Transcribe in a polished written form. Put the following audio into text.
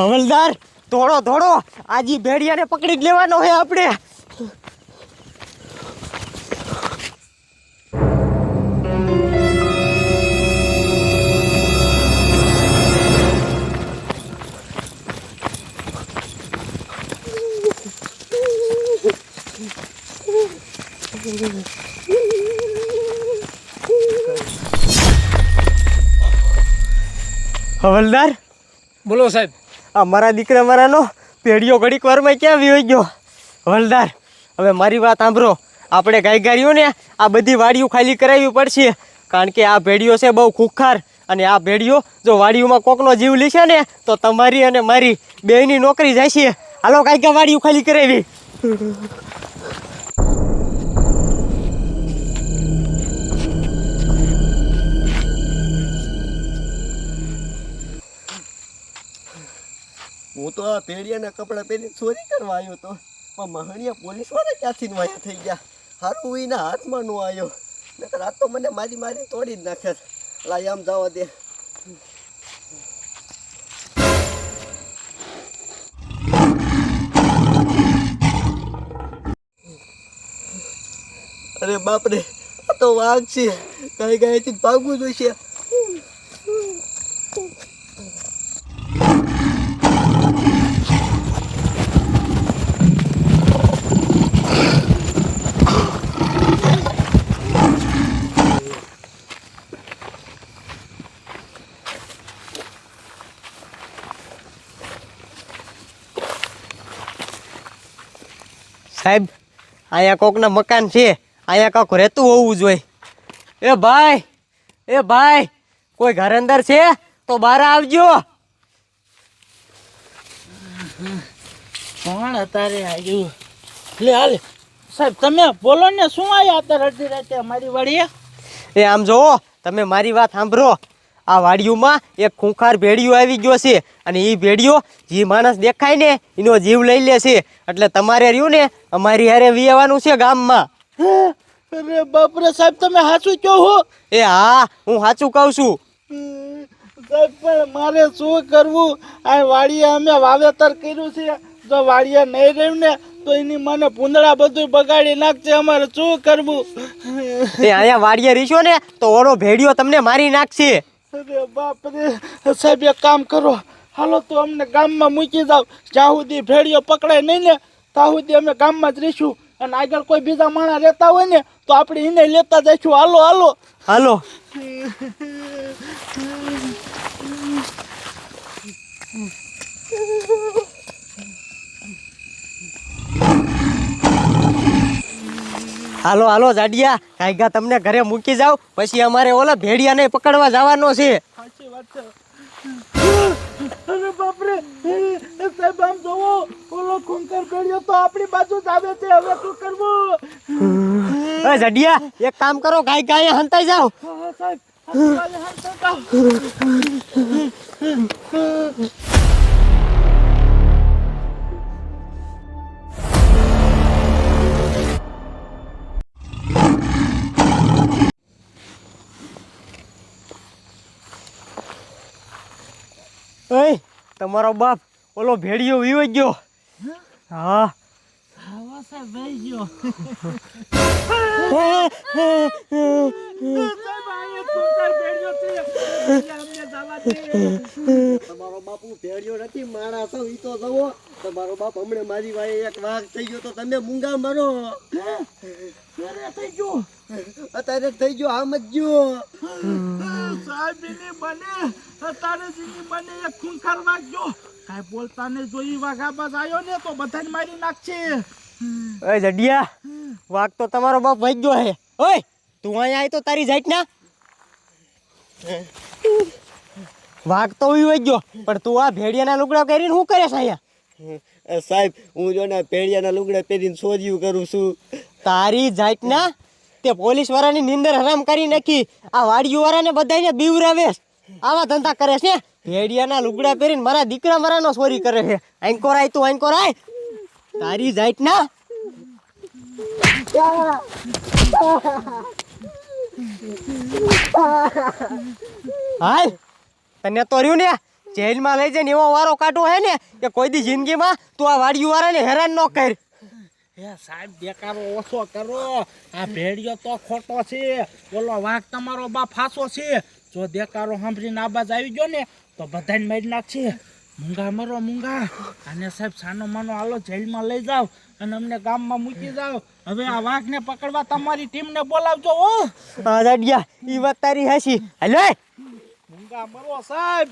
હવલદાર દોડો દોડો, આજી ભેડિયાને પકડી જ લેવાનો હે આપણે. હવલદાર બોલો સાહેબ. આ મારા દીકરા મારાનો ભેડિયો ઘડીક વારમાં ક્યાં વિયો ગયો? હવલદાર હવે મારી વાત સાંભળો, આપણે ગાયગારીઓ ને આ બધી વાડીઓ ખાલી કરાવવી પડશે, કારણ કે આ ભેડિયો છે બહુ ખુખાર, અને આ ભેડિયો જો વાડીઓમાં કોકનો જીવ લેશે ને તો તમારી અને મારી બેયની નોકરી જાય છે. હાલો કાંઈક વાડીઓ ખાલી કરાવી. હું તો આ ભેડિયાના કપડાં પહેરી ચોરી કરવા આવ્યો તો, પણ મહણિયા પોલીસ વાળા ક્યાંથી વાયા થઈ ગયા. હારું એના હાથમાં નો આવ્યો, નકર આ તો મને મારી તોડી જ નાખે. લાય આમ જવા દે. અરે બાપરે, આ તો વાઘ છે. કઈ ગાયથી ભાગવું જોઈશે. સાહેબ અહીંયા કોકના મકાન છે, અહીંયા કાંક રહેતું હોવું જોઈએ. એ ભાઈ કોઈ ઘર અંદર છે તો બહાર આવજો. કોણ અત્યારે આવ્યું? લે હાલે સાહેબ, તમે બોલો ને, શું આવ્યા અત્યારે અડધી રાતે અમારી વાડીએ? એ આમ જોવો, તમે મારી વાત સાંભળો. આ વાડીઓમાં એક ખૂંખાર ભેડિયો આવી ગયો છે, અને એ ભેડિયો જે માણસ દેખાય ને એનો જીવ લઈ લે છે. એટલે તમારે રહ્યું ને અમારી હારે વિયાવાનું છે ગામમાં. અરે બાપરે સાહેબ, તમે સાચું કહો છો? એ હા, હું સાચું કહું છું. સાહેબ પણ મારે શું કરવું? આ વાડીએ અમે વાવેતર કર્યું છે, જો વાડીએ નહીં રહ્યું ને તો એની મને ભૂંદડા બધું બગાડી નાખશે. અમારે શું કરવું? એ અહીંયા વાડીએ રહીશો ને તો ઓલો ભેડિયો તમને મારી નાખશે. અરે બાપરે સાહેબ, એક કામ કરો, હાલો તો અમને ગામમાં મૂકી જાવ. જ્યાં સુધી ભેડિયો પકડાય નહીં ને ત્યાં સુધી અમે ગામમાં જ રહીશું, અને આગળ કોઈ બીજા માણસ રહેતા હોય ને તો આપણે એને લેતા જઈશું. હાલો હાલો હાલો. હાલો હાલો જાડિયા, કાંઈગા તમને ઘરે મૂકી જાવ, પછી અમારે ઓલા ભેડિયાને પકડવા જવાનો છે. સાચી વાત છે. અરે બાપરે સાહેબ, આમ જોવો, ઓલો ખૂંખાર ભેડિયો તો આપણી બાજુ જ આવે છે. હવે શું કરવું? એ જાડિયા, એક કામ કરો, કાંઈગા અહીંયા હંતાઈ જાવ. હા સાહેબ, હંતાઈ જાવ. ઓય તમારો બાપ ઓલો ભેડિયો વીવો ગયો. હા આવા સાહેબ વહી ગયો. તમારો બાપુ ભેડિયો નથી, માણસ ઈ તો જવો. તમારો બાપ હમણાં મારી વાય એક વાઘ થઈ ગયો તો તમે મૂંગા મરો. થઈ ગયો અત્યારે થઈ ગયો, આમ જ ગયો. સાહેબ એની બને અત્યારે જીની બને એક ખૂંખાર વાગ્યો. કાંઈ બોલતા નહીં, જો ઈ વાઘ આબાજ આવ્યો ને તો બધાને મારી નાખશે. ઓય જડિયા, વાઘ તો તમારો બાપ વહી ગયો હે. ઓય તું અહીંયા આવી તો તારી જાત ના વાઘ તો વહી ગયો, પણ તું આ ભેડિયાના લુગડા પહેરીને શું કરે છે અહીંયા? સાહેબ હું જો ને ભેડિયાના લુગડા પહેરીને સોજ્યું કરું છું. તારી જાત ના તે પોલીસ વાળાની નીંદર હરામ કરી નાખી. આ વાડીઓ વાળાને બધાને બીવરાવે, આવા ધંધા કરે છે. ભેડિયાના લુગડા પહેરીને મારા દીકરા મારાનો ચોરી કરે છે. આંકોર આય, તું આંકોર આય. તારી જાત ના હાલ તને તો રહ્યું ને જેલમાં લઈ જઈને એવો વારો કાઢવો હે ને કે કોઈ દી જિંદગીમાં તું આ વાડિયું વાળાને હેરાન ન કર. હે સાહેબ દેકારો ઓછો કરો. આ ભેડિયો તો ખોટો છે, બોલો વાઘ તમારો બાપ ફાસો છે. જો દેકારો સાંભળીને આ બાજ આવી ગયો ને તો બધાને મારી નાખશે. મૂંગા મરો મૂંગા. અને સાહેબ સાનો માનો હાલો જેલમાં લઈ જાઓ અને અમને ગામમાં મૂકી જાઓ. હવે આ વાઘને પકડવા તમારી ટીમને બોલાવજો હો. હા દાડિયા ઈ વાત તારી હાચી. હાલો મૂંગા મરો સાહેબ.